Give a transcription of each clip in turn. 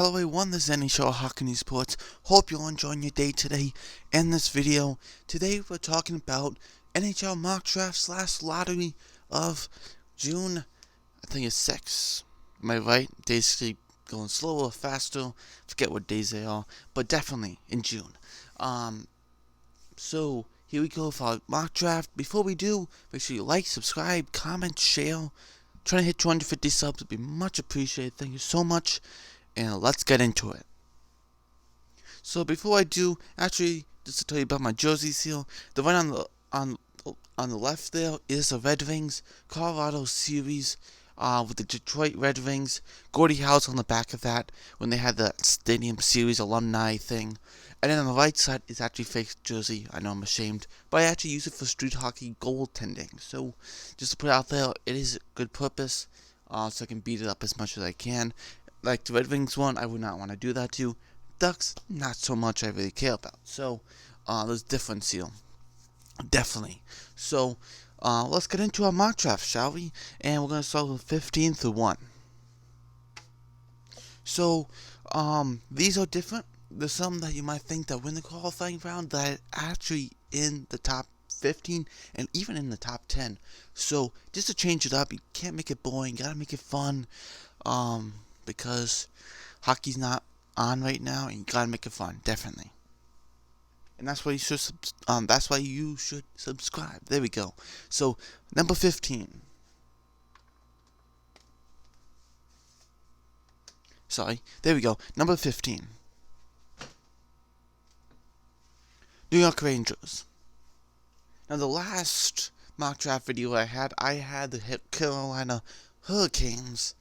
Hello everyone, this is NHL Hockey News Sports. Hope you're enjoying your day today. In this video, today we're talking about NHL mock draft / lottery of June, I think it's 6. Am I right? Days keep going slower or faster. Forget what days they are, but definitely in June. So here we go for our mock draft. Before we do, make sure you like, subscribe, comment, share. Trying to hit 250 subs would be much appreciated. Thank you so much. And let's get into it. So before I do, actually, just to tell you about my jerseys here, the one on the left there is the Red Wings Colorado series with the Detroit Red Wings. Gordie Howe's on the back of that when they had the Stadium Series alumni thing. And then on the right side is actually fake jersey. I know I'm ashamed, but I actually use it for street hockey goaltending. So just to put it out there, it is a good purpose, so I can beat it up as much as I can. Like the Red Wings one, I would not want to do that to. Ducks, not so much I really care about. So, there's difference here. Definitely. So, let's get into our mock draft, shall we? And we're going to start with 15 through 1. So, these are different. There's some that you might think that win the qualifying round that are actually in the top 15 and even in the top 10. So, just to change it up, you can't make it boring, you gotta make it fun. Because hockey's not on right now, and you gotta make it fun, definitely. And that's why you should subscribe. There we go. So number 15. Sorry, there we go. Number 15. New York Rangers. Now the last mock draft video I had the Carolina Hurricanes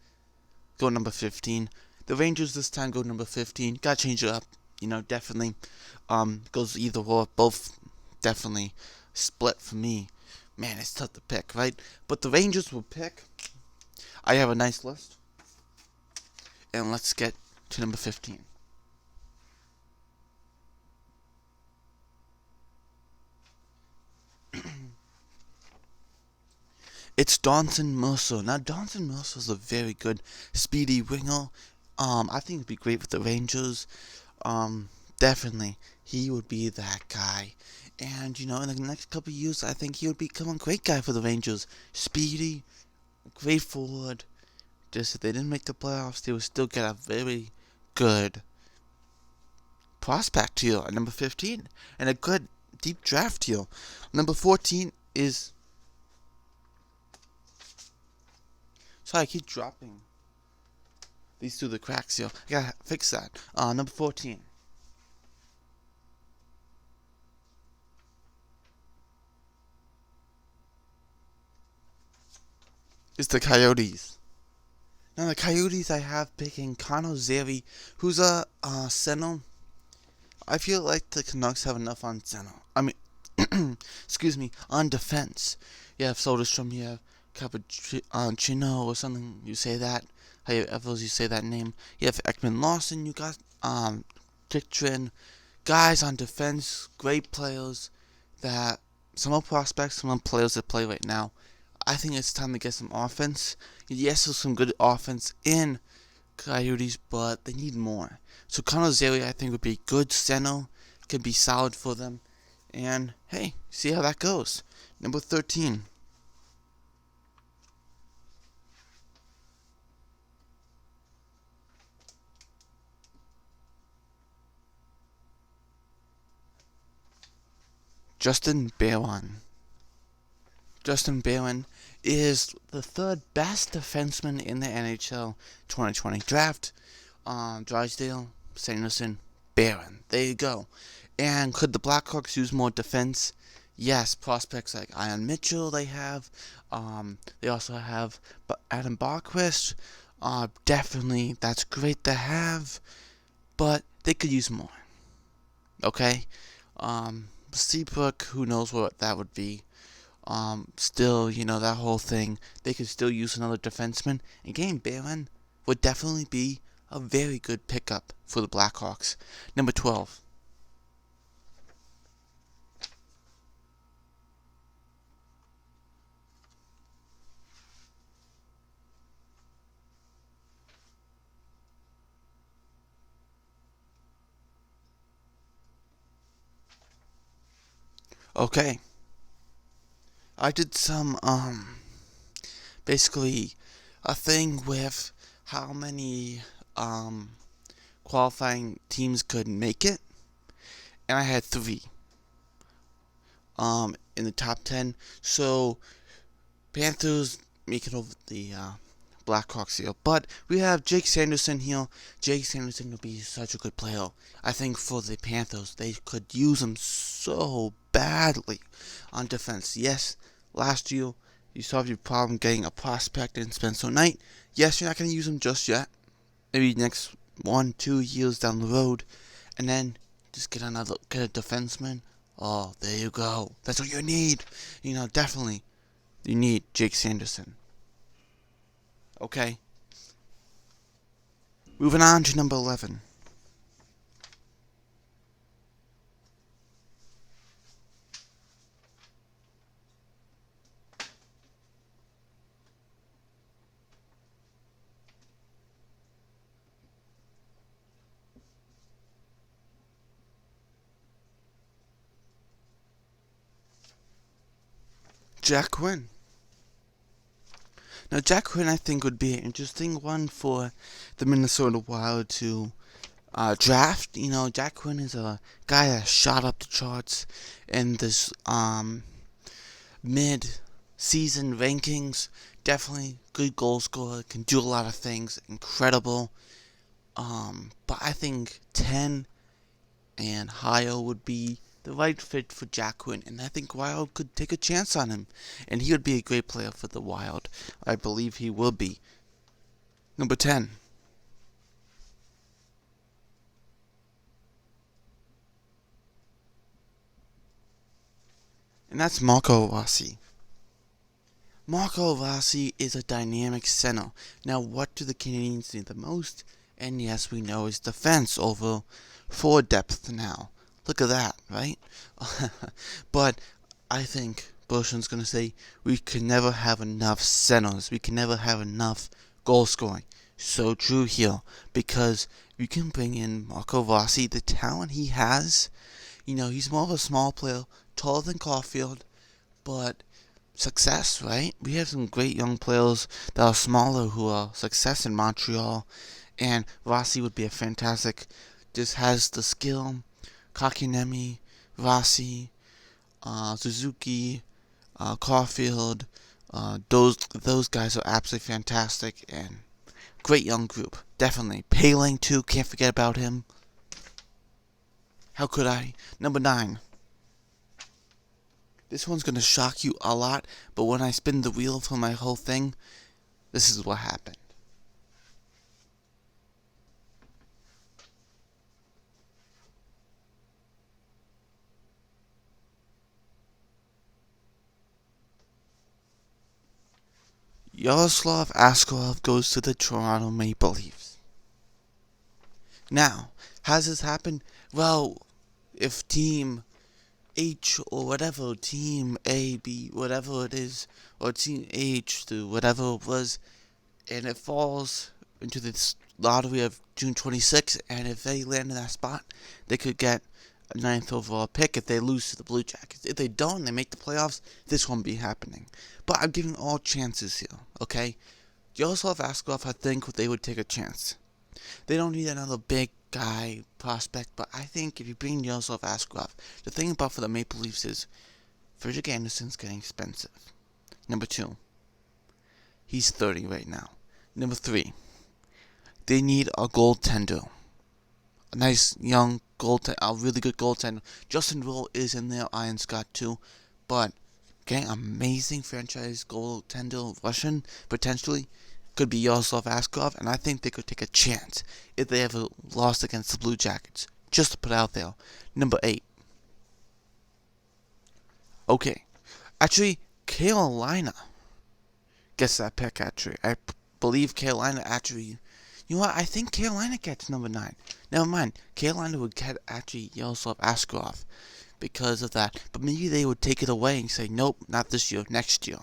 go number 15. The Rangers this time go number 15. Gotta change it up. Definitely. Goes either or. Both definitely split for me. Man, it's tough to pick, right? But the Rangers will pick. I have a nice list. And let's get to number 15. It's Dawson Mercer. Now, Dawson Mercer is a very good, speedy winger. I think it'd be great with the Rangers. Definitely, he would be that guy. And, in the next couple of years, I think he would become a great guy for the Rangers. Speedy, great forward. Just if they didn't make the playoffs, they would still get a very good prospect here at number 15. And a good, deep draft here. Number 14 is... Sorry, I keep dropping these through the cracks here. I gotta fix that. Number 14. Is the Coyotes. Now the Coyotes I have picking Connor Zary, who's a center. I feel like the Canucks have enough on center. Excuse me, on defense. You have Soderstrom, you have Cappuccino or something, you say that. However you say that name. You have Ekman Lawson, you got Kitchen. Guys on defense, great players that some are prospects, some are players that play right now. I think it's time to get some offense. Yes, there's some good offense in Coyotes, but they need more. So Connor Zary, I think, would be a good center. Could be solid for them. And, hey, see how that goes. Number 13. Justin Barron. Justin Barron is the third best defenseman in the NHL 2020 draft. Drysdale, Sanderson, Barron. There you go. And could the Blackhawks use more defense? Yes, prospects like Ian Mitchell they have. They also have Adam Barquist. Definitely, that's great to have. But they could use more. Okay? Seabrook, who knows what that would be. Still, that whole thing. They could still use another defenseman. And getting Barron would definitely be a very good pickup for the Blackhawks. Number 12. Okay. I did some, basically a thing with how many, um, qualifying teams could make it, and I had three, in the top 10. So, Panthers making over the, Blackhawks here. But we have Jake Sanderson here. Jake Sanderson will be such a good player. I think for the Panthers, they could use him so badly on defense. Yes, last year you solved your problem getting a prospect in Spencer Knight. Yes, you're not going to use him just yet. Maybe next 1-2 years down the road, and then just get a defenseman. Oh, there you go. That's what you need. Definitely you need Jake Sanderson. Okay. Moving on to number 11. Jack Quinn. Now, Jack Quinn, I think, would be an interesting one for the Minnesota Wild to draft. Jack Quinn is a guy that shot up the charts in this mid-season rankings. Definitely good goal scorer, can do a lot of things, incredible. But I think 10 and higher would be the right fit for Jack Quinn, and I think Wild could take a chance on him, and he would be a great player for the Wild. I believe he will be. Number 10. And that's Marco Rossi. Marco Rossi is a dynamic center. Now, what do the Canadiens need the most? And yes, we know is defense over forward depth now. Look at that, right? But I think Bergeron's going to say we can never have enough centers. We can never have enough goal scoring. So true here, because you can bring in Marco Rossi, the talent he has. He's more of a small player, taller than Caulfield, but success, right? We have some great young players that are smaller who are success in Montreal, and Rossi would be a fantastic. Just has the skill. Kakinemi, Rossi, Suzuki, Caulfield, those guys are absolutely fantastic and great young group. Definitely. Paling too. Can't forget about him. How could I? Number 9. This one's going to shock you a lot, but when I spin the wheel for my whole thing, this is what happened. Yaroslav Askarov goes to the Toronto Maple Leafs. Now, has this happened? Well, if Team H or whatever, Team A, B, whatever it is, or Team H to whatever it was, and it falls into this lottery of June 26th, and if they land in that spot, they could get a 9th overall pick if they lose to the Blue Jackets. If they don't, they make the playoffs, this won't be happening. But I'm giving all chances here, okay? Yaroslav Askarov, I think they would take a chance. They don't need another big guy prospect, but I think if you bring Yaroslav Askarov, the thing about for the Maple Leafs is Frederik Andersen's getting expensive. Number 2, he's 30 right now. Number 3, they need a goaltender. A nice young goaltender, a really good goaltender. Justin Roll is in there, Iron Scott too, but getting amazing franchise goaltender Russian, potentially, could be Yaroslav Askarov, and I think they could take a chance if they ever lost against the Blue Jackets. Just to put out there. Number 8. Okay. Actually, Carolina gets that pick, actually. I believe Carolina actually... You know what? I think Carolina gets number 9. Never mind. Carolina would get actually Yaroslav Askarov because of that. But maybe they would take it away and say, nope, not this year, next year.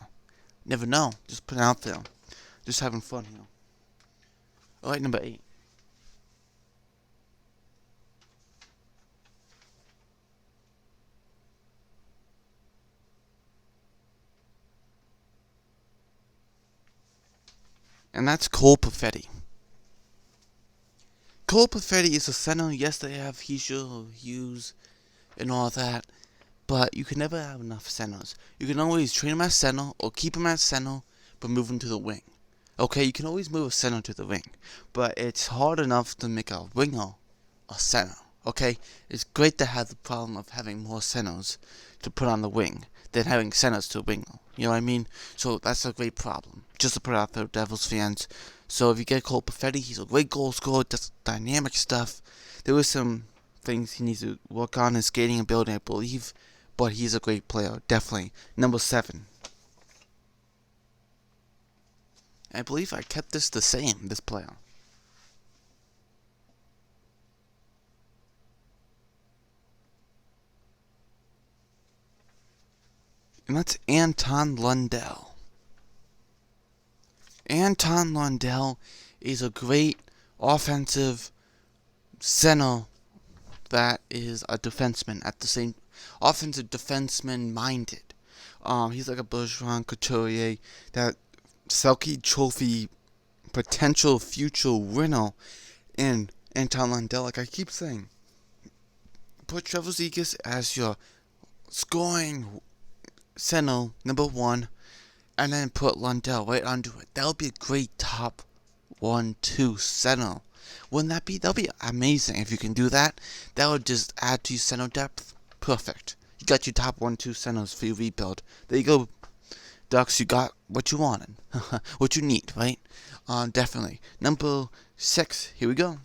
Never know. Just put it out there. Just having fun here. Alright, number 8. and that's Cole Perfetti. Cole Perfetti is a center. Yes, they have Heschel, Hughes, and all that, but you can never have enough centers. You can always train him as center or keep him as center, but move him to the wing. Okay, you can always move a center to the wing, but it's hard enough to make a winger a center. Okay, it's great to have the problem of having more centers to put on the wing than having centers to wing. You know what I mean? So that's a great problem. Just to put out there, Devils fans. So if you get Cole Perfetti, he's a great goal scorer, does dynamic stuff. There was some things he needs to work on his skating ability, I believe, but he's a great player, definitely. Number 7. I believe I kept this the same, this player. And that's Anton Lundell. Anton Lundell is a great offensive center that is a defenseman at the same offensive defenseman minded. He's like a Bergeron Couturier, that Selke Trophy potential future winner. And Anton Lundell, like I keep saying, put Trevor Zegras as your scoring center number 1, and then put Lundell right under it. That would be a great top 1-2 center. Wouldn't that be? That would be amazing if you can do that. That would just add to your center depth. Perfect. You got your top 1-2 centers for your rebuild. There you go, Ducks. You got what you wanted. What you need, right? Definitely. Number 6. Here we go.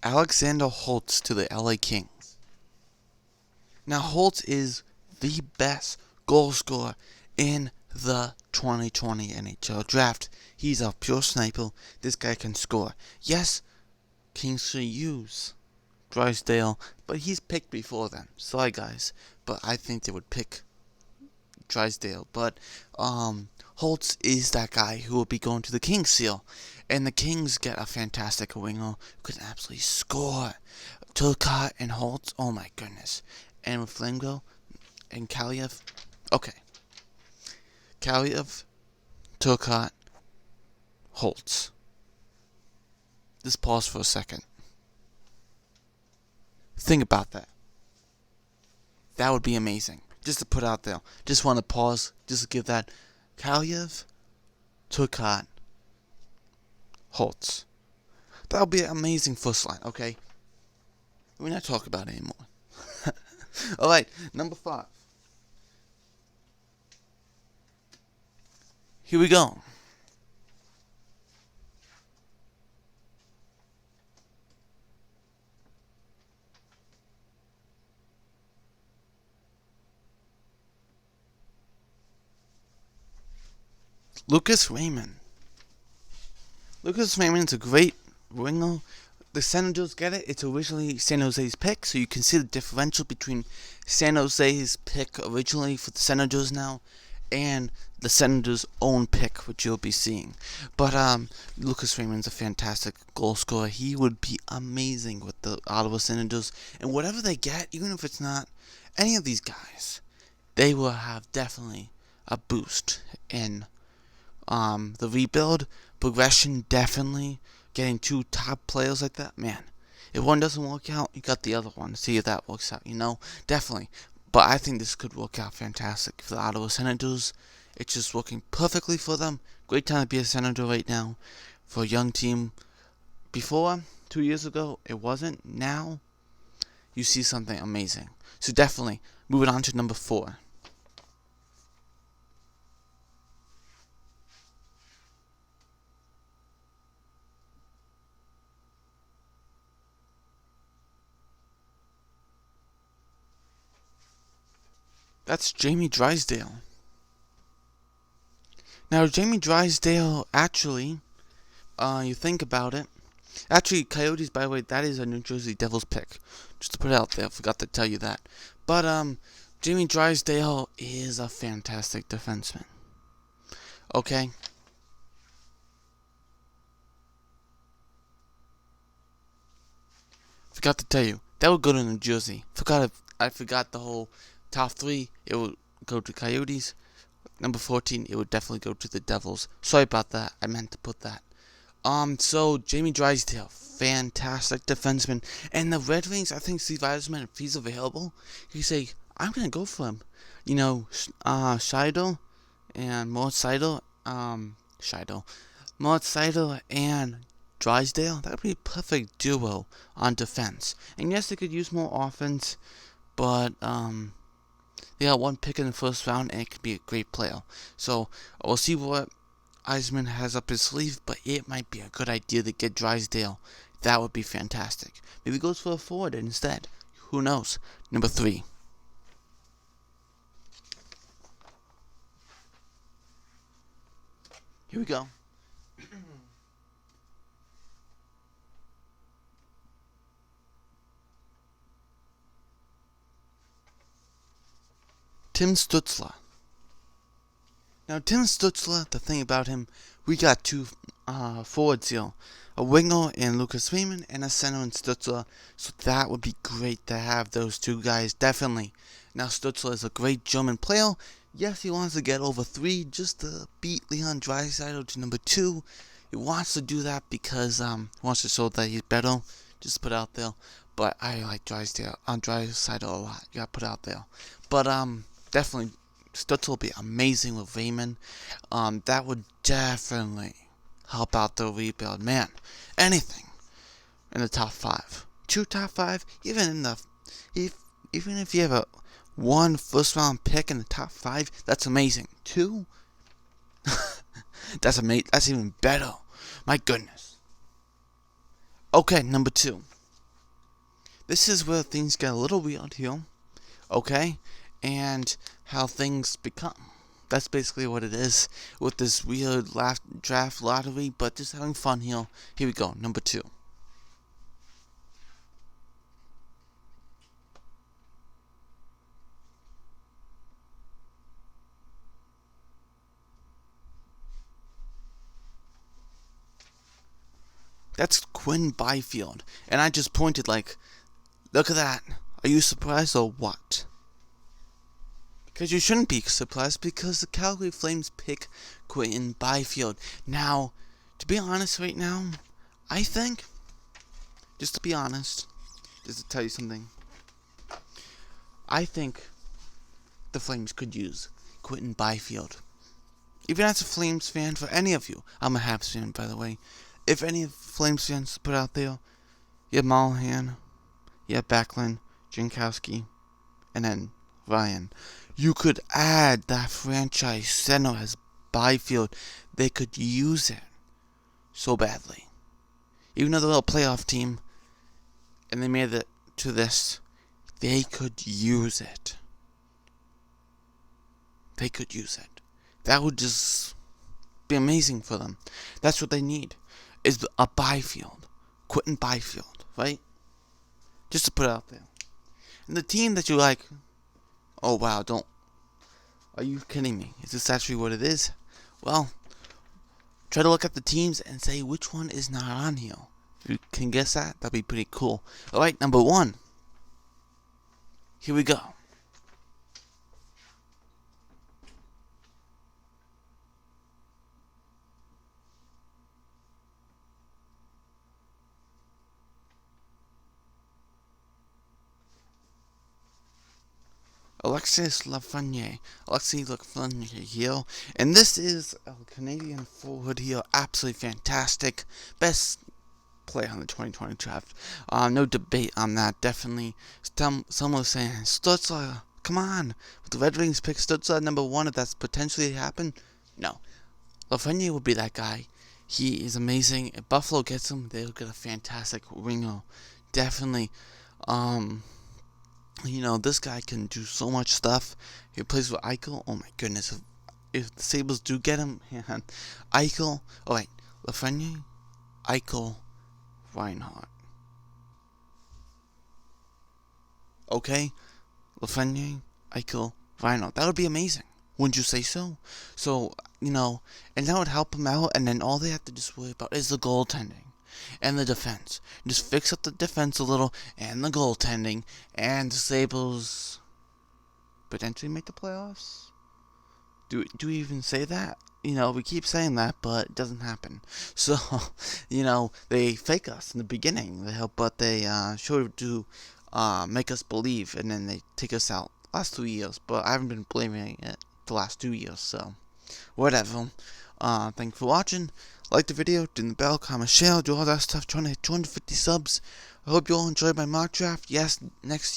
Alexander Holtz to the LA Kings. Now, Holtz is the best goal scorer in the 2020 NHL draft. He's a pure sniper. This guy can score. Yes, Kings should use Drysdale, but he's picked before them. Sorry, guys, but I think they would pick Drysdale. But Holtz is that guy who will be going to the Kings seal. And the Kings get a fantastic winger who can absolutely score. Turcotte and Holtz, oh my goodness. And with Flamgo and Kaliev, okay. Kaliev, Turcotte, Holtz. Just pause for a second. Think about that. That would be amazing. Just to put out there. Just want to pause. Just to give that. Kaliev, Turcotte, Holtz. That would be an amazing first line, okay? We're not talking about it anymore. Alright, number 5. Here we go. Lucas Raymond. Lucas Raymond's a great winger. The Senators get it. It's originally San Jose's pick, so you can see the differential between San Jose's pick originally for the Senators now and the Senators' own pick, which you'll be seeing. But Lucas Raymond's a fantastic goal scorer. He would be amazing with the Ottawa Senators. And whatever they get, even if it's not any of these guys, they will have definitely a boost in the rebuild. Progression, definitely. Getting 2 top players like that, man. If one doesn't work out, you got the other one. See if that works out, definitely. But I think this could work out fantastic for the Ottawa Senators. It's just working perfectly for them. Great time to be a Senator right now for a young team. Before, 2 years ago, it wasn't. Now, you see something amazing. So definitely, moving on to number 4. That's Jamie Drysdale. Now, Jamie Drysdale, actually, you think about it. Actually, Coyotes, by the way, that is a New Jersey Devils pick. Just to put it out there, I forgot to tell you that. But, Jamie Drysdale is a fantastic defenseman. Okay? forgot to tell you, that would go to New Jersey. I forgot the whole top 3. It would go to Coyotes. Number 14, it would definitely go to the Devils. Sorry about that. I meant to put that. So Jamie Drysdale, fantastic defenseman. And the Red Wings, I think Steve Eisman, if he's available, he say, I'm gonna go for him. You know, Scheidel and Moritz Seidel, Moritz Seidel and Drysdale, that would be a perfect duo on defense. And yes, they could use more offense, but they got one pick in the first round, and it could be a great player. So we'll see what Eisman has up his sleeve, but it might be a good idea to get Drysdale. That would be fantastic. Maybe he goes for a forward instead. Who knows? Number 3. Here we go. Tim Stützle. Now, Tim Stützle, the thing about him, we got 2 forwards here. A winger in Lucas Raymond and a center in Stützle. So that would be great to have those 2 guys, definitely. Now, Stützle is a great German player. Yes, he wants to get over 3 just to beat Leon Draisaitl to number 2. He wants to do that because he wants to show that he's better. Just put out there. But I like Draisaitl a lot. You gotta put out there. But definitely, Stützle will be amazing with Raymond. That would definitely help out the rebuild. Man, anything in the top 5. 2 top 5, even if you have a 1 first round pick in the top 5, that's amazing. 2, that's amazing. That's even better. My goodness. Okay, number 2. This is where things get a little weird here. Okay, and how things become. That's basically what it is with this weird draft lottery, but just having fun here. Here we go, number 2. That's Quinn Byfield. And I just pointed like, look at that. Are you surprised or what? Because you shouldn't be surprised, because the Calgary Flames pick Quinn Byfield. Now, to be honest right now, I think, just to be honest, just to tell you something, I think the Flames could use Quinn Byfield. Even as a Flames fan, for any of you, I'm a Habs fan, by the way, if any Flames fans put out there, you have Monahan, you have Backlund, Jankowski, and then Ryan. You could add that franchise center as Byfield. They could use it so badly. Even though they're a playoff team, and they made it to this, they could use it. They could use it. That would just be amazing for them. That's what they need, is a Byfield. Quentin Byfield, right? Just to put it out there. And the team that you like, oh wow, are you kidding me? Is this actually what it is? Well, try to look at the teams and say which one is not on here. If you can guess that, that'd be pretty cool. Alright, number 1. Here we go. Alexis Lafreniere here, and this is a Canadian forward here, absolutely fantastic, best player on the 2020 draft. No debate on that, definitely. Some were saying, Stützle, come on, with the Red Wings pick Stützle at number 1, if that's potentially happen. No, Lafreniere would be that guy. He is amazing. If Buffalo gets him, they'll get a fantastic winger, definitely. You know, this guy can do so much stuff. He plays with Eichel. Oh my goodness. If the Sabres do get him, man. Eichel. Oh wait. Lafreniere, Eichel, Reinhardt. Okay? Lafreniere, Eichel, Reinhardt. That would be amazing. Wouldn't you say so? So, you know, and that would help him out, and then all they have to just worry about is the goaltending. and the defense. Just fix up the defense a little, and the goaltending, and the Sabres potentially make the playoffs. Do we even say that? We keep saying that, but it doesn't happen. So, they fake us in the beginning. But they sure do make us believe, and then they take us out. Last 2 years, but I haven't been blaming it the last 2 years, so whatever. Thanks for watching. Like the video, ding the bell, comment, share, do all that stuff. Trying to hit 250 subs. I hope you all enjoyed my mock draft. Yes, next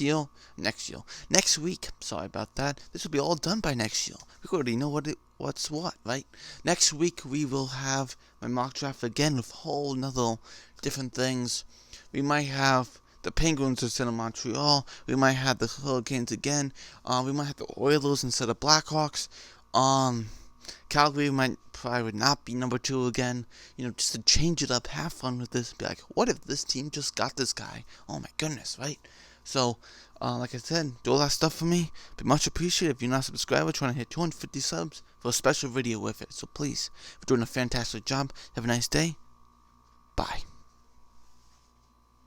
week. Sorry about that. This will be all done by next year. We already know what's what, right? Next week we will have my mock draft again with whole nother different things. We might have the Penguins instead of Montreal. We might have the Hurricanes again. We might have the Oilers instead of Blackhawks. Calgary probably would not be number 2 again. Just to change it up, have fun with this. Be like, what if this team just got this guy? Oh my goodness, right? So, like I said, do all that stuff for me. Be much appreciated. If you're not a subscriber, trying to hit 250 subs for a special video with it. So please, if you're doing a fantastic job, have a nice day. Bye.